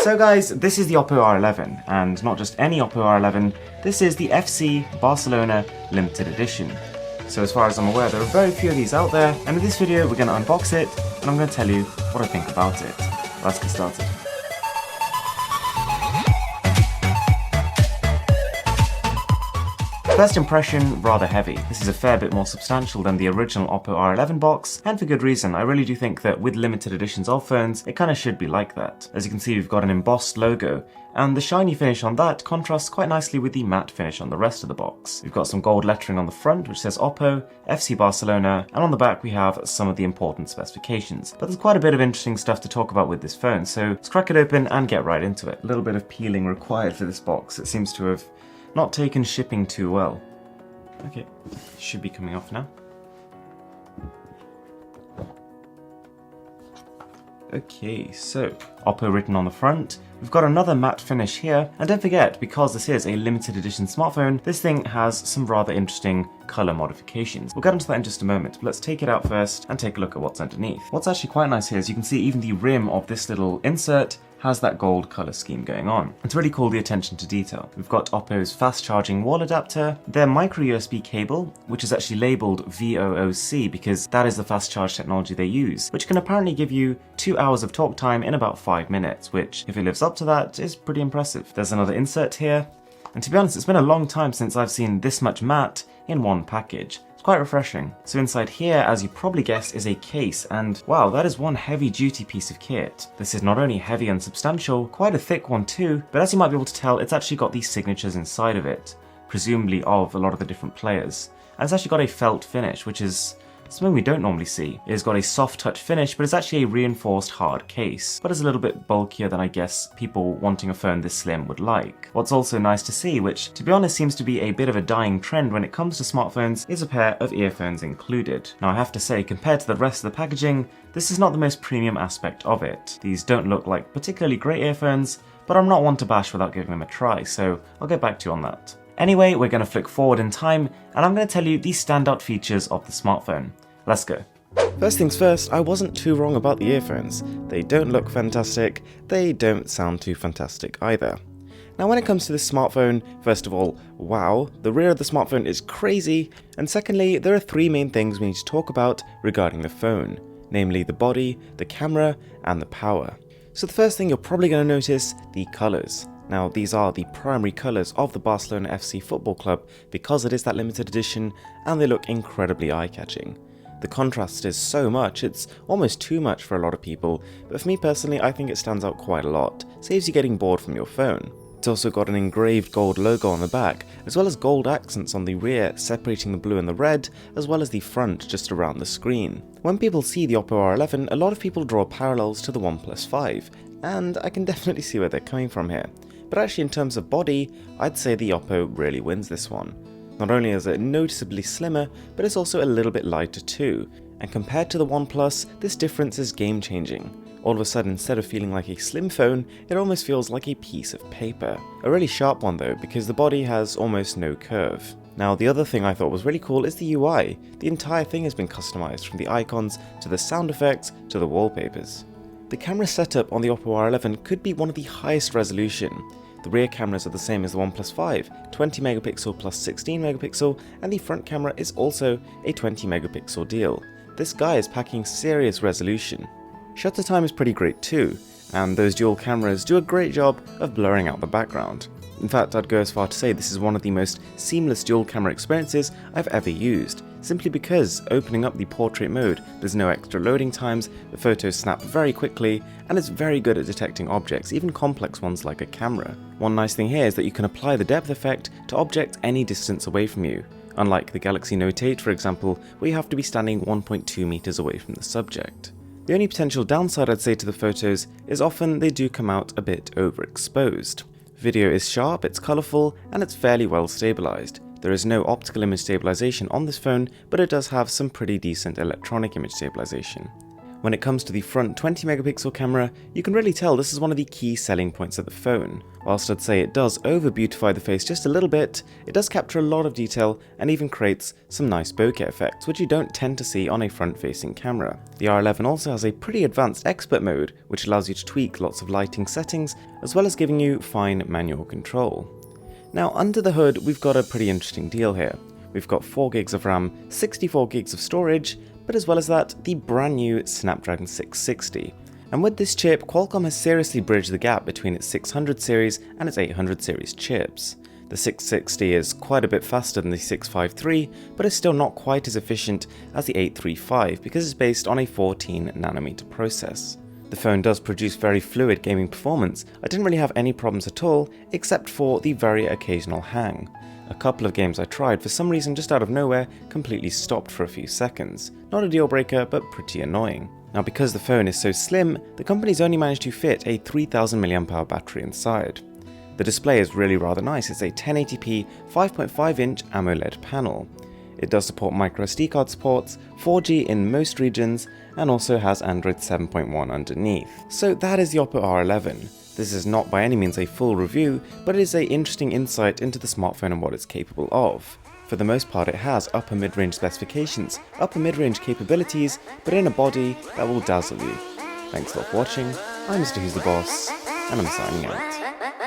So guys, this is the Oppo R11, and not just any Oppo R11, this is the FC Barcelona Limited Edition. So as far as I'm aware, there are very few of these out there, and in this video we're going to unbox it, and I'm going to tell you what I think about it. Let's get started. First impression, rather heavy. This is a fair bit more substantial than the original Oppo R11 box, and for good reason. I really do think that with limited editions of phones, it kind of should be like that. As you can see, we've got an embossed logo, and the shiny finish on that contrasts quite nicely with the matte finish on the rest of the box. We've got some gold lettering on the front, which says Oppo, FC Barcelona, and on the back we have some of the important specifications. But there's quite a bit of interesting stuff to talk about with this phone, so let's crack it open and get right into it. A little bit of peeling required for this box. It seems to have not taken shipping too well. Okay, should be coming off now. Okay, so Oppo written on the front. We've got another matte finish here, and don't forget, because this is a limited edition smartphone, this thing has some rather interesting color modifications. We'll get into that in just a moment, but let's take it out first and take a look at what's underneath. What's actually quite nice here is you can see even the rim of this little insert has that gold color scheme going on. It's really called the attention to detail. We've got Oppo's fast charging wall adapter, their micro USB cable, which is actually labeled VOOC because that is the fast charge technology they use, which can apparently give you 2 hours of talk time in about 5 minutes, which, if it lives up to that, is pretty impressive. There's another insert here, and to be honest, it's been a long time since I've seen this much matte in one package. Quite refreshing. So inside here, as you probably guessed, is a case, and wow, that is one heavy duty piece of kit. This is not only heavy and substantial, quite a thick one too, but as you might be able to tell, it's actually got these signatures inside of it, presumably of a lot of the different players. And it's actually got a felt finish, which is something we don't normally see. It has got a soft touch finish, but it's actually a reinforced hard case, but it's a little bit bulkier than I guess people wanting a phone this slim would like. What's also nice to see, which to be honest seems to be a bit of a dying trend when it comes to smartphones, is a pair of earphones included. Now I have to say, compared to the rest of the packaging, this is not the most premium aspect of it. These don't look like particularly great earphones, but I'm not one to bash without giving them a try, so I'll get back to you on that. Anyway, we're going to flick forward in time, and I'm going to tell you the standout features of the smartphone. Let's go. First things first, I wasn't too wrong about the earphones. They don't look fantastic, they don't sound too fantastic either. Now when it comes to this smartphone, first of all, wow, the rear of the smartphone is crazy, and secondly, there are three main things we need to talk about regarding the phone, namely the body, the camera, and the power. So the first thing you're probably going to notice, the colours. Now these are the primary colours of the Barcelona FC Football Club because it is that limited edition and they look incredibly eye-catching. The contrast is so much, it's almost too much for a lot of people, but for me personally I think it stands out quite a lot, saves you getting bored from your phone. It's also got an engraved gold logo on the back, as well as gold accents on the rear separating the blue and the red, as well as the front just around the screen. When people see the Oppo R11, a lot of people draw parallels to the OnePlus 5, and I can definitely see where they're coming from here. But actually in terms of body, I'd say the Oppo really wins this one. Not only is it noticeably slimmer, but it's also a little bit lighter too, and compared to the OnePlus, this difference is game changing. All of a sudden, instead of feeling like a slim phone, it almost feels like a piece of paper. A really sharp one though, because the body has almost no curve. Now the other thing I thought was really cool is the UI. The entire thing has been customized, from the icons, to the sound effects, to the wallpapers. The camera setup on the Oppo R11 could be one of the highest resolution. The rear cameras are the same as the OnePlus 5, 20 megapixel plus 16 megapixel, and the front camera is also a 20 megapixel deal. This guy is packing serious resolution. Shutter time is pretty great too, and those dual cameras do a great job of blurring out the background. In fact, I'd go as far to say this is one of the most seamless dual camera experiences I've ever used, simply because opening up the portrait mode, there's no extra loading times, the photos snap very quickly, and it's very good at detecting objects, even complex ones like a camera. One nice thing here is that you can apply the depth effect to objects any distance away from you, unlike the Galaxy Note 8 for example, where you have to be standing 1.2 meters away from the subject. The only potential downside I'd say to the photos is often they do come out a bit overexposed. Video is sharp, it's colourful, and it's fairly well stabilised. There is no optical image stabilisation on this phone, but it does have some pretty decent electronic image stabilisation. When it comes to the front 20 megapixel camera, you can really tell this is one of the key selling points of the phone. Whilst I'd say it does over beautify the face just a little bit, it does capture a lot of detail and even creates some nice bokeh effects, which you don't tend to see on a front facing camera. The R11 also has a pretty advanced expert mode, which allows you to tweak lots of lighting settings, as well as giving you fine manual control. Now under the hood, we've got a pretty interesting deal here. We've got 4 gigs of RAM, 64 gigs of storage, but as well as that, the brand new Snapdragon 660. And with this chip, Qualcomm has seriously bridged the gap between its 600 series and its 800 series chips. The 660 is quite a bit faster than the 653, but is still not quite as efficient as the 835 because it's based on a 14nm process. The phone does produce very fluid gaming performance. I didn't really have any problems at all, except for the very occasional hang. A couple of games I tried, for some reason just out of nowhere, completely stopped for a few seconds. Not a deal breaker, but pretty annoying. Now because the phone is so slim, the company's only managed to fit a 3000 mAh battery inside. The display is really rather nice. It's a 1080p 5.5-inch AMOLED panel. It does support microSD card ports, 4G in most regions, and also has Android 7.1 underneath. So that is the Oppo R11. This is not by any means a full review, but it is an interesting insight into the smartphone and what it's capable of. For the most part, it has upper mid-range specifications, upper mid-range capabilities, but in a body that will dazzle you. Thanks a lot for watching. I'm Mr. Who's the Boss, and I'm signing out.